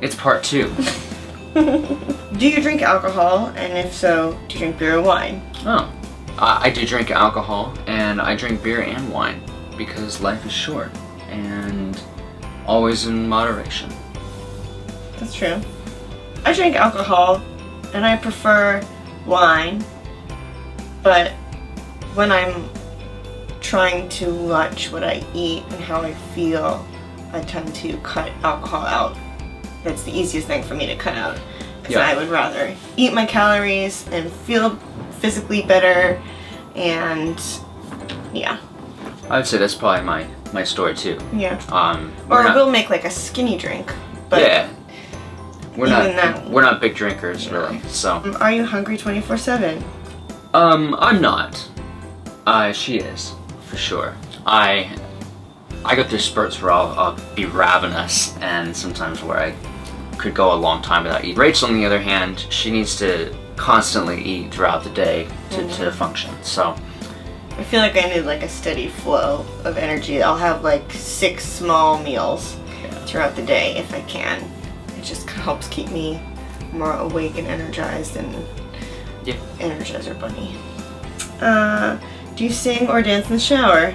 It's part 2. Do you drink alcohol? And if so, do you drink beer or wine? Oh. I do drink alcohol, and I drink beer and wine because life is short and always in moderation. That's true. I drink alcohol and I prefer wine, but when I'm trying to watch what I eat and how I feel, I tend to cut alcohol out. That's the easiest thing for me to cut out. Because I would rather eat my calories and feel physically better, and yeah. I would say that's probably my story too. Yeah. Or we'll make like a skinny drink. But yeah. We're not big drinkers, really. So. Are you hungry 24/7? I'm not. She is, for sure. I go through spurts where I'll be ravenous, and sometimes where I could go a long time without eating. Rachel, on the other hand, she needs to constantly eat throughout the day to function. So. I feel like I need like a steady flow of energy. I'll have like 6 small meals throughout the day if I can. It just helps keep me more awake and energized, and Energizer Bunny. Do you sing or dance in the shower?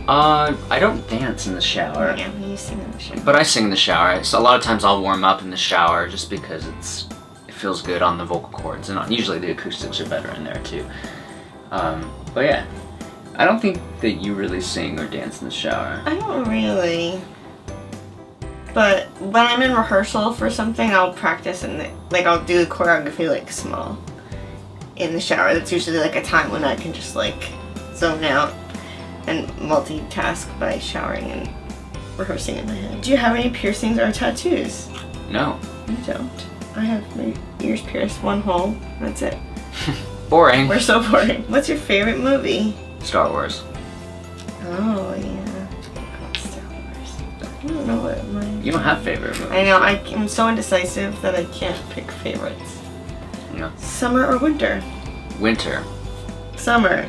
I don't dance in the shower. Yeah, you sing in the shower. But I sing in the shower. So a lot of times I'll warm up in the shower just because it feels good on the vocal cords, and usually the acoustics are better in there too. But yeah, I don't think that you really sing or dance in the shower. I don't really. But when I'm in rehearsal for something, I'll practice and I'll do the choreography like small in the shower. That's usually like a time when I can just like zone out and multitask by showering and rehearsing in my head. Do you have any piercings or tattoos? No. You don't. I have my ears pierced, 1 hole. That's it. Boring. We're so boring. What's your favorite movie? Star Wars. Oh yeah. Star Wars. I don't know what mine. You don't have favorite movies. I know. I'm so indecisive that I can't pick favorites. Yeah. Summer or winter? Winter. Summer.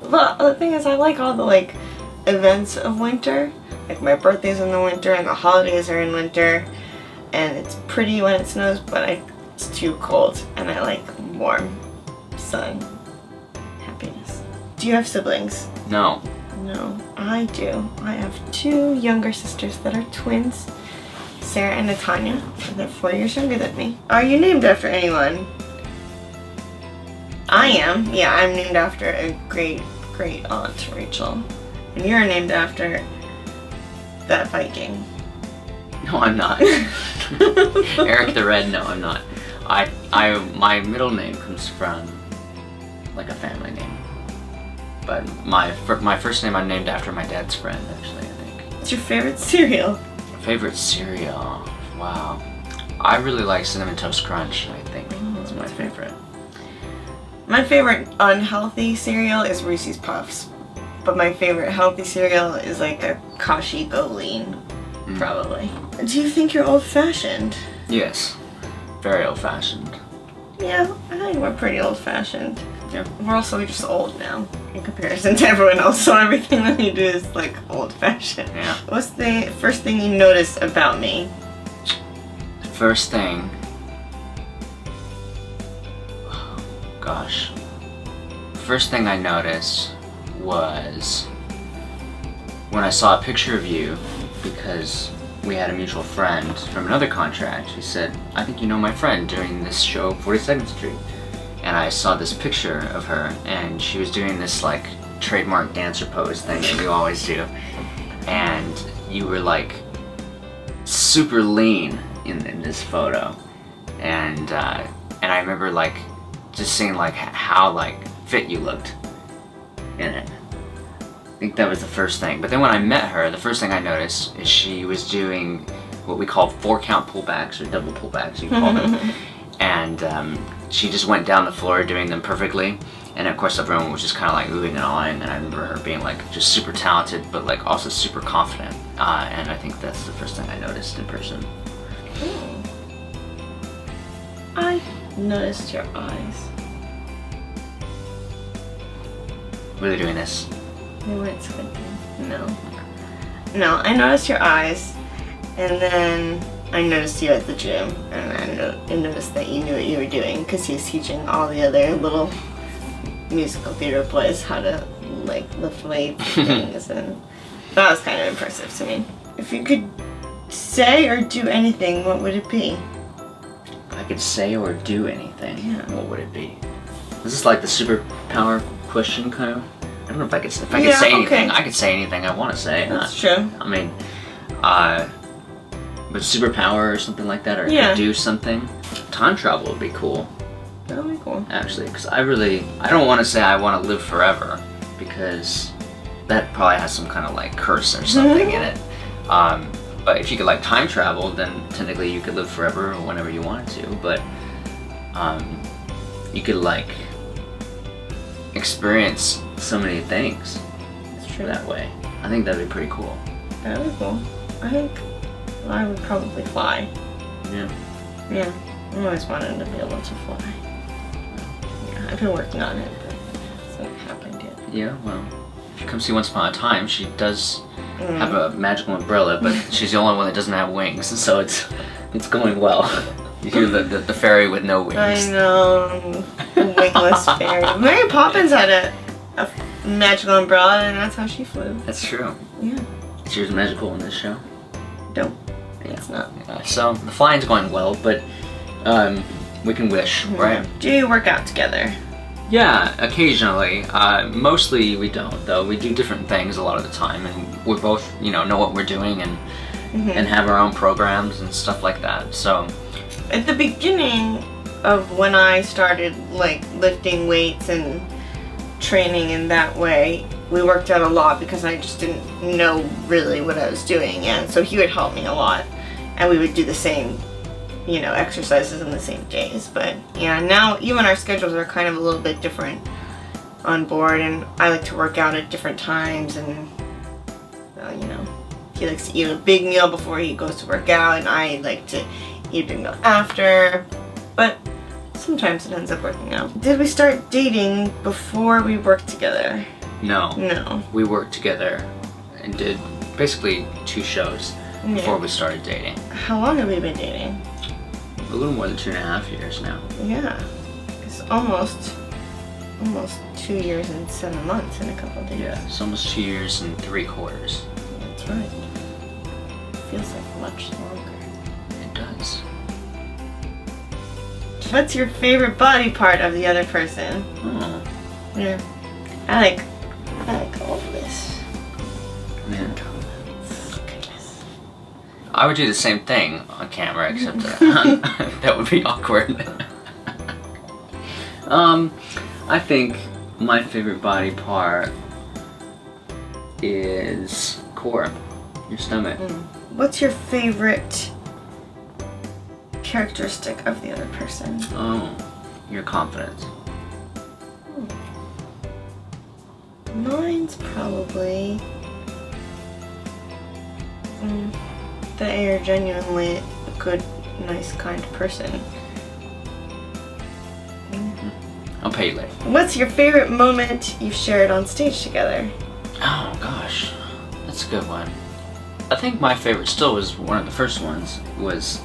Well, the thing is, I like all the events of winter. Like my birthday's in the winter and the holidays are in winter, and it's pretty when it snows, but it's too cold, and I like warm sun, happiness. Do you have siblings? No. No, I do. I have 2 younger sisters that are twins, Sarah and Natanya. They're 4 years younger than me. Are you named after anyone? I am. Yeah, I'm named after a great aunt, Rachel. And you're named after that Viking. No, I'm not. Eric the Red, no, I'm not. My middle name comes from like a family name. But my first name I'm named after my dad's friend, actually, I think. What's your favorite cereal? Favorite cereal? Wow. I really like Cinnamon Toast Crunch, I think. That's my favorite. My favorite unhealthy cereal is Reese's Puffs. But my favorite healthy cereal is like a Kashi Go Lean, probably. Do you think you're old-fashioned? Yes. Very old-fashioned. Yeah, I think we're pretty old-fashioned. Yeah. We're also just old now in comparison to everyone else, so everything that we do is like old-fashioned. Yeah. What's the first thing you noticed about me? First thing... Oh, gosh. First thing I noticed was when I saw a picture of you, because we had a mutual friend from another contract who said, I think you know my friend doing this show 42nd Street. And I saw this picture of her, and she was doing this like trademark dancer pose thing that you always do. And you were like super lean in this photo. And I remember like just seeing like how like fit you looked in it. I think that was the first thing. But then when I met her, the first thing I noticed is she was doing what we call 4-count pullbacks, or double pullbacks, you call them. And she just went down the floor doing them perfectly. And of course everyone was just kind of like oohing and awing, and I remember her being like just super talented, but like also super confident. And I think that's the first thing I noticed in person. Oh. I noticed your eyes. Really doing this? They weren't squinting. No. No, I noticed your eyes, And then I noticed you at the gym, and I noticed that you knew what you were doing because he was teaching all the other little musical theater boys how to like lift weights and things, and that was kind of impressive to me. If you could say or do anything, what would it be? If I could say or do anything, Yeah. what would it be? Is this like the superpower question kind of? I don't know if I could. If I could Yeah, say anything, okay. I could say anything I want to say. That's true. I mean, but superpower or something like that, or Yeah. could do something. Time travel would be cool, That would be cool. actually, because I don't want to say I want to live forever, because that probably has some kind of like curse or something in it. But if you could like time travel, then technically you could live forever or whenever you wanted to. But you could like experience so many things That's true. that way. I think that'd be pretty cool. That would be cool. I think I would probably fly. Yeah. Yeah. I always wanted to be able to fly. Yeah, I've been working on it, but it hasn't happened yet. Yeah. Well, if you come see Once Upon a Time, she does have a magical umbrella, but she's the only one that doesn't have wings, so it's going well. You hear the fairy with no wings. I know. The wingless fairy. Mary Poppins had a magical umbrella, and that's how she flew. That's true. Yeah. Is yours magical in this show? Don't. It's not. So the flying's going well, but we can wish, right? Do you work out together? Yeah, occasionally. Mostly we don't, though. We do different things a lot of the time, and we both, know what we're doing and have our own programs and stuff like that. So At the beginning of when I started like lifting weights and training in that way, we worked out a lot because I just didn't know really what I was doing, and so he would help me a lot, and we would do the same exercises on the same days. But yeah, now even our schedules are kind of a little bit different on board, and I like to work out at different times, and he likes to eat a big meal before he goes to work out, and I like to eat a big meal after, but sometimes it ends up working out. Did we start dating before we worked together? no, we worked together and did basically 2 shows before we started dating. How long have we been dating? A little more than 2.5 years now. Yeah, it's almost 2 years and 7 months in a couple of days. Yeah, it's almost 2 years and 3/4. That's right. Feels like much longer. It does. What's your favorite body part of the other person? Oh, Yeah, I like all of this. yeah. Goodness. I would do the same thing on camera, except that would be awkward. I think my favorite body part is core, your stomach. What's your favorite characteristic of the other person? Oh, your confidence. Mine's probably that you're genuinely a good, nice, kind person. I'll pay you later. What's your favorite moment you've shared on stage together? Oh gosh, that's a good one. I think my favorite still was one of the first ones, was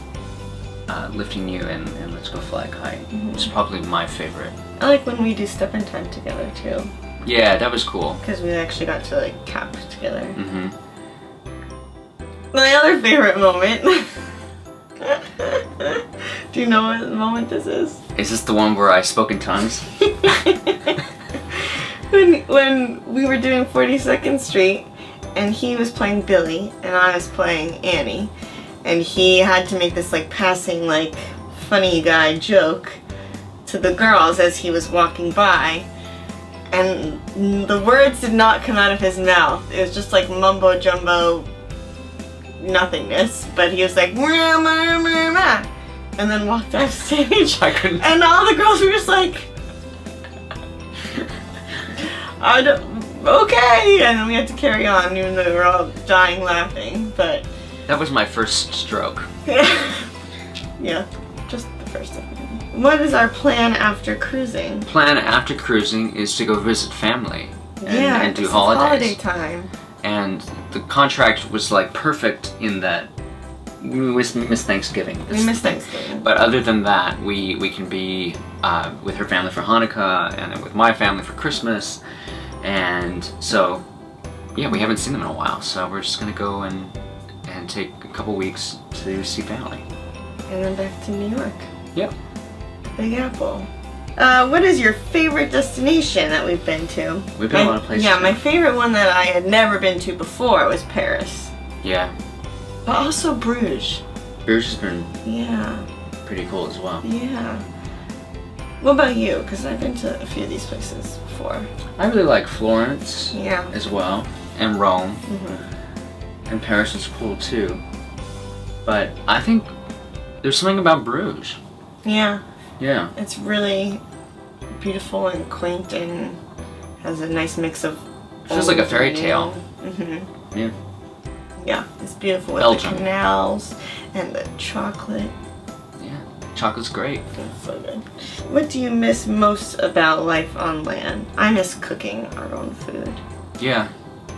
lifting you in Let's Go Fly Kite. It's probably my favorite. I like when we do step in time together too, Yeah, that was cool. because we actually got to like cap together. Mm-hmm. My other favorite moment. Do you know what moment this is? Is this the one where I spoke in tongues? when we were doing 42nd Street, and he was playing Billy and I was playing Annie, and he had to make this like passing like funny guy joke to the girls as he was walking by, and the words did not come out of his mouth. It was just like mumbo jumbo nothingness, but he was like "Mwah, mwah, mwah, mwah," and then walked off stage. I couldn't. And all the girls were just like, okay, and then we had to carry on even though we were all dying laughing, but That was my first stroke. yeah, just the first of them. What is our plan after cruising? Plan after cruising is to go visit family and do this is holidays. holiday time. And the contract was like perfect in that we miss Thanksgiving. We miss Thanksgiving. But other than that, we can be with her family for Hanukkah, and then with my family for Christmas. And so, yeah, we haven't seen them in a while. So we're just gonna go and take a couple weeks to see family. And then back to New York. Yep. Big Apple. What is your favorite destination that we've been to? We've been a lot of places. Yeah, my favorite one that I had never been to before was Paris. Yeah. But also Bruges. Bruges has been pretty cool as well. Yeah. What about you? Because I've been to a few of these places before. I really like Florence as well, and Rome. And Paris is cool too. But I think there's something about Bruges. Yeah. Yeah. It's really beautiful and quaint and has a nice mix of It feels like a fairy tale. Yeah. Yeah, it's beautiful with Belgium. the canals and the chocolate. Yeah. Chocolate's great. It's so good. What do you miss most about life on land? I miss cooking our own food. Yeah.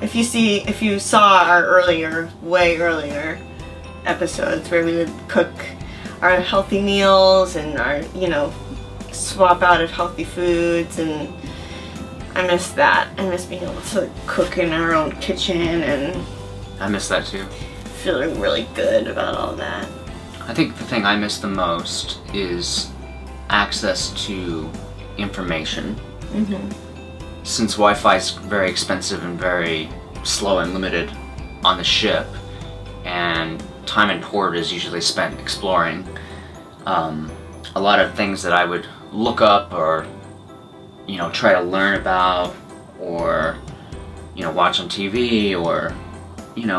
If you saw our way earlier episodes where we would cook our healthy meals and our, swap out of healthy foods, and I miss that. I miss being able to cook in our own kitchen and I miss that too. feeling really good about all that. I think the thing I miss the most is access to information. Since Wi-Fi is very expensive and very slow and limited on the ship, and time in port is usually spent exploring, a lot of things that I would look up or try to learn about, or watch on TV, or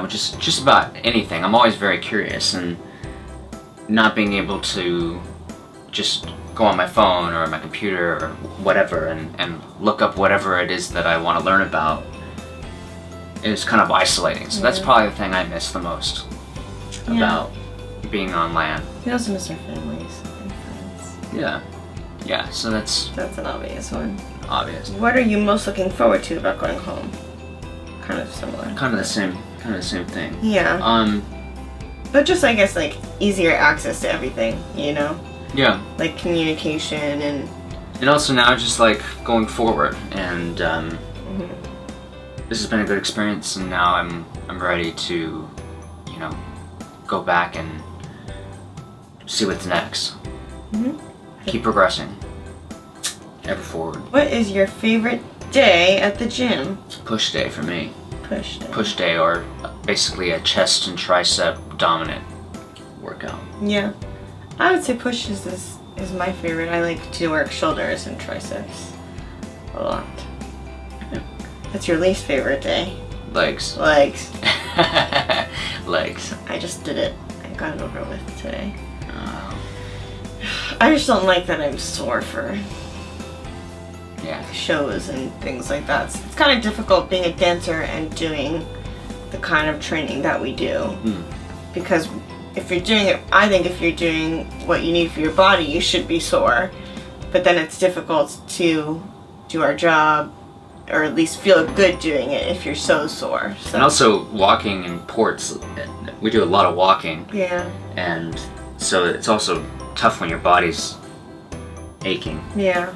just about anything. I'm always very curious, and not being able to just go on my phone or my computer or whatever and look up whatever it is that I want to learn about is kind of isolating. So that's probably the thing I miss the most about being on land. We also miss our families and friends. Yeah, so that's an obvious one. obvious. What are you most looking forward to about going home? Kind of similar. Kind of the same thing. Yeah. But just, I guess, like, easier access to everything, Yeah. Like communication and also now just like going forward, and this has been a good experience, and now I'm ready to go back and see what's next. Keep progressing. Ever forward. What is your favorite day at the gym? Push day for me. Push day. Push day, or basically a chest and tricep dominant workout. Yeah. I would say push is my favorite. I like to work shoulders and triceps a lot. Yeah. What's your least favorite day? Legs. Legs. Legs. I just did it. I got it over with today. I just don't like that I'm sore for shows and things like that. It's kind of difficult being a dancer and doing the kind of training that we do. Because if you're doing it, I think if you're doing what you need for your body, you should be sore. But then it's difficult to do our job, or at least feel good doing it if you're so sore. So. And also walking in ports, we do a lot of walking. Yeah. And so it's also tough when your body's aching. Yeah.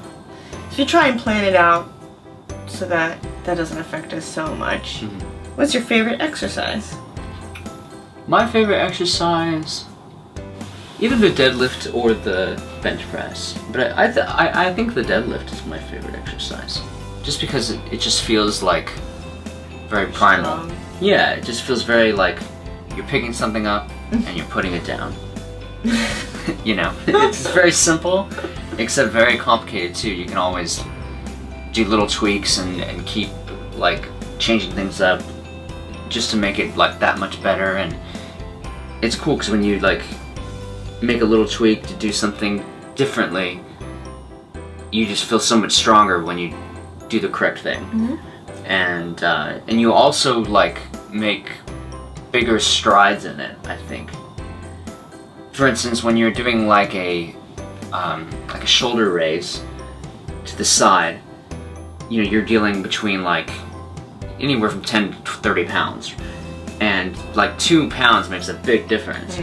So you try and plan it out so that doesn't affect us so much. What's your favorite exercise? My favorite exercise, either the deadlift or the bench press. But I think the deadlift is my favorite exercise. Just because it just feels like very primal. Strong. Yeah, it just feels very like you're picking something up and you're putting it down. It's very simple, except very complicated too. You can always do little tweaks and keep like changing things up just to make it like that much better. And it's cool because when you like make a little tweak to do something differently, you just feel so much stronger when you do the correct thing. And you also like make bigger strides in it, I think. For instance, when you're doing like a shoulder raise to the side, you're dealing between like anywhere from 10 to 30 pounds. and like 2 pounds makes a big difference.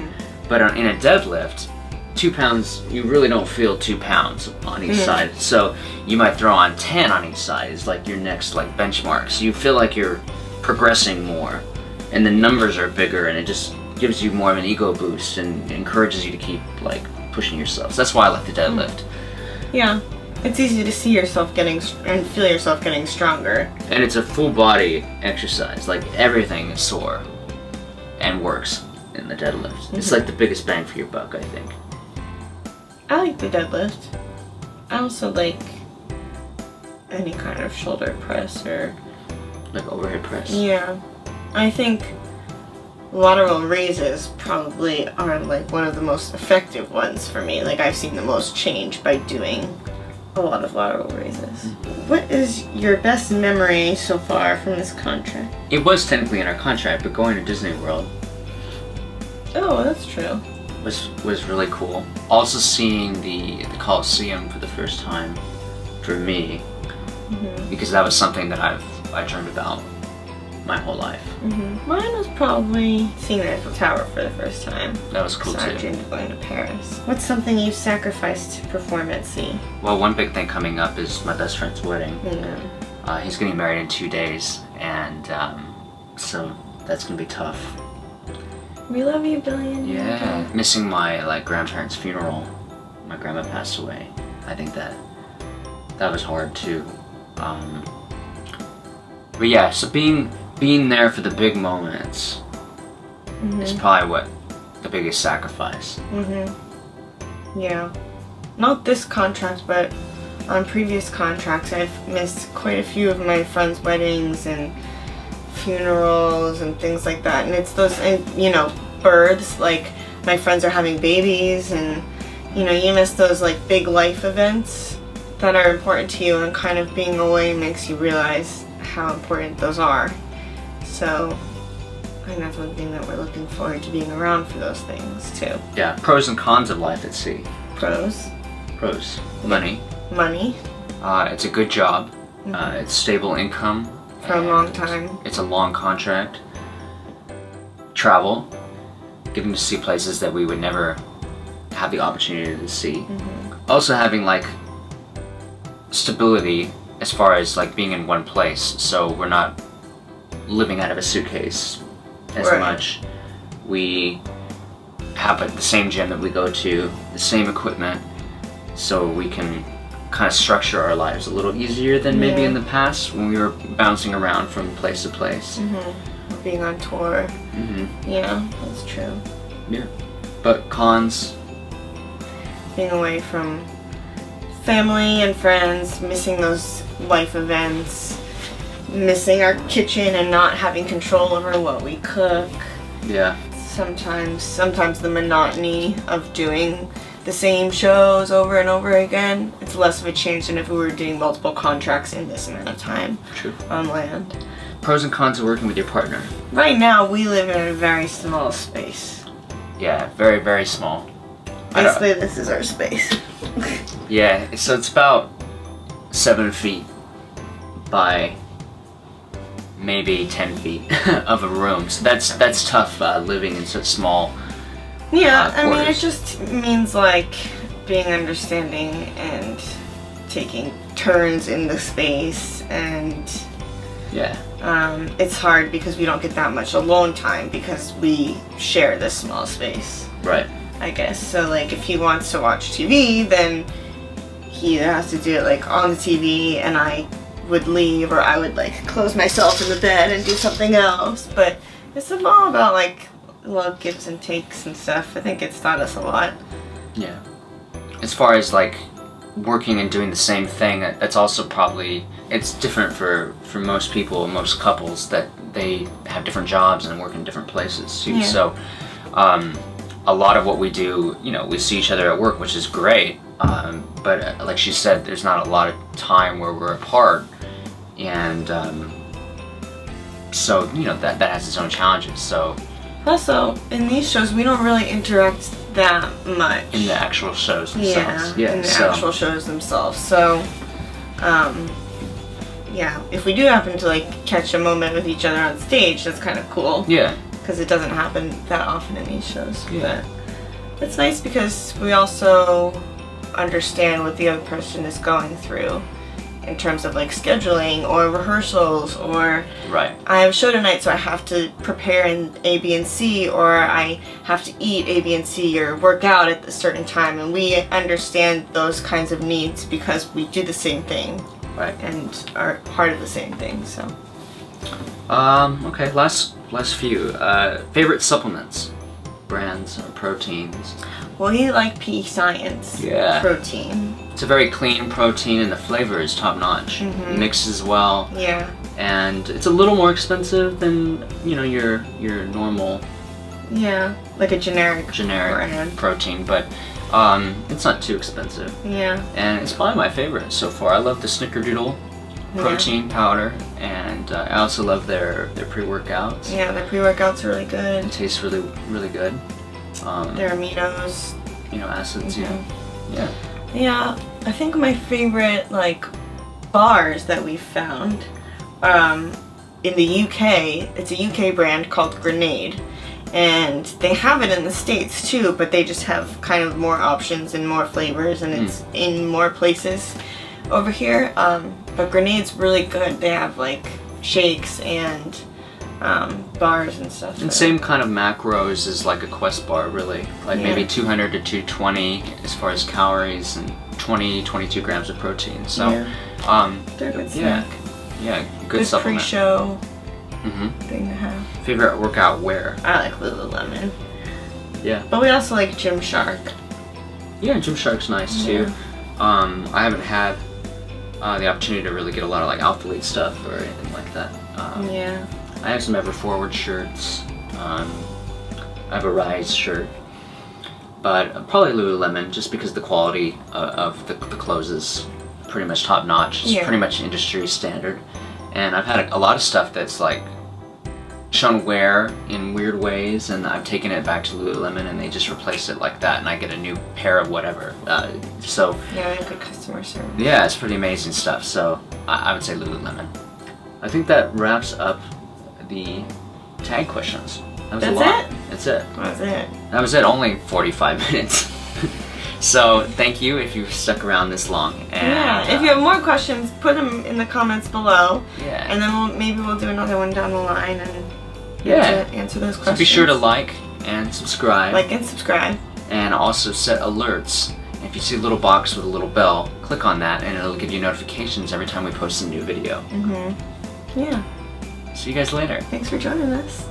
But in a deadlift, 2 pounds, you really don't feel 2 pounds on each side. So you might throw on 10 on each side is like your next like benchmark. So you feel like you're progressing more, and the numbers are bigger, and it just gives you more of an ego boost and encourages you to keep like pushing yourself. So that's why I like the deadlift. Yeah, it's easy to see yourself getting and feel yourself getting stronger. And it's a full body exercise. Like everything is sore and works in the deadlift. It's like the biggest bang for your buck, I think. I like the deadlift. I also like any kind of shoulder press or like overhead press. Yeah, I think lateral raises probably are like one of the most effective ones for me. Like I've seen the most change by doing a lot of lateral raises. What is your best memory so far from this contract? It was technically in our contract, but going to Disney World Oh, that's true. was really cool. Also seeing the Coliseum for the first time for me, because that was something that I dreamed about my whole life. Mine was probably seeing the Eiffel Tower for the first time. That was cool So I too. dreamed of going to Paris. What's something you've sacrificed to perform at sea? Well, one big thing coming up is my best friend's wedding. Yeah. He's getting married in 2 days, and so that's gonna be tough. We love you, Billion. Yeah, missing my like grandparents' funeral. My grandma passed away. I think that was hard too. But yeah, so being there for the big moments is probably what the biggest sacrifice. Yeah. Not this contract, but on previous contracts, I've missed quite a few of my friends' weddings and funerals and things like that. And it's those, and you know, births, like my friends are having babies, and you know, you miss those like big life events that are important to you, and kind of being away makes you realize how important those are. So I think that's one thing that we're looking forward to, being around for those things too. Yeah, pros and cons of life at sea. Pros. Pros: money. Money. It's a good job. It's stable income. For a long time. It's a long contract. Travel, getting to see places that we would never have the opportunity to see. Also having like stability as far as like being in one place, so we're not living out of a suitcase as much. We have like the same gym that we go to, the same equipment, so we can kind of structure our lives a little easier than maybe in the past when we were bouncing around from place to place. Being on tour. Yeah, that's true. Yeah. But cons? Being away from family and friends, missing those life events, missing our kitchen and not having control over what we cook. Yeah. Sometimes the monotony of doing the same shows over and over again. It's less of a change than if we were doing multiple contracts in this amount of time. True. On land. Pros and cons of working with your partner? Right now, we live in a very small space. Yeah, very, very small. Basically, this is our space. Yeah, so it's about 7 feet by maybe 10 feet of a room. So that's tough living in such small Yeah, I mean, it quarters. just means like being understanding and taking turns in the space, and Yeah. it's hard because we don't get that much alone time because we share this small space, Right. I guess. So like if he wants to watch TV, then he either has to do it like on the TV and I would leave, or I would like close myself in the bed and do something else. But it's all about like little gives and takes and stuff. I think it's taught us a lot. Yeah. As far as like working and doing the same thing, that's also probably, it's different for most people, most couples, that they have different jobs and work in different places too. Yeah. So a lot of what we do, you know, we see each other at work, which is great, but like she said, there's not a lot of time where we're apart, and so you know that has its own challenges. So Also, in these shows, we don't really interact that much. in the actual shows themselves, in the actual shows themselves. So, yeah, if we do happen to like catch a moment with each other on stage, that's kind of cool. Yeah. because it doesn't happen that often in these shows. Yeah. But it's nice because we also understand what the other person is going through in terms of like scheduling or rehearsals, or Right. I have a show tonight, so I have to prepare in A, B, and C, or I have to eat A, B, and C, or work out at a certain time, and we understand those kinds of needs because we do the same thing Right. and are part of the same thing. So Okay, last few. Favorite supplements, brands, or proteins. well, you like PE Science Yeah. protein. It's a very clean protein, and the flavor is top notch. Mixes well, Yeah. and it's a little more expensive than your normal Yeah, like a generic brand. protein, but it's not too expensive, Yeah. and it's probably my favorite so far. I love the Snickerdoodle protein powder, and I also love their pre-workouts. Yeah, their pre-workouts are really good. It tastes really good. Their aminos. Acids. Yeah. Yeah, I think my favorite like bars that we've found in the UK, it's a UK brand called Grenade, and they have it in the States too, but they just have kind of more options and more flavors, and it's in more places over here. But Grenade's really good. They have like shakes and bars and stuff. And same kind of macros as like a Quest bar, really. Like maybe 200 to 220 as far as calories, and 22 grams of protein. So, they're a good snack. Yeah, good supplement. Pre-show thing to have. Favorite workout wear? I like Lululemon. Yeah. But we also like Gymshark. Yeah, Gymshark's nice too. I haven't had the opportunity to really get a lot of like Alphalete stuff or anything like that. Yeah. I have some Ever Forward shirts. I have a Rise shirt, but probably Lululemon, just because the quality of the clothes is pretty much top notch. It's pretty much industry standard, and I've had a lot of stuff that's like shown wear in weird ways, and I've taken it back to Lululemon, and they just replace it like that, and I get a new pair of whatever. So yeah, they have good customer service. Yeah, it's pretty amazing stuff. So I would say Lululemon. I think that wraps up the tag questions. That was a lot. That's it. That was it. Only 45 minutes. So thank you if you've stuck around this long. And, if you have more questions, put them in the comments below. Yeah. And then maybe we'll do another one down the line and answer those questions. So be sure to like and subscribe. Like and subscribe. And also set alerts. If you see a little box with a little bell, click on that, and it'll give you notifications every time we post a new video. Yeah. See you guys later. Thanks for joining us.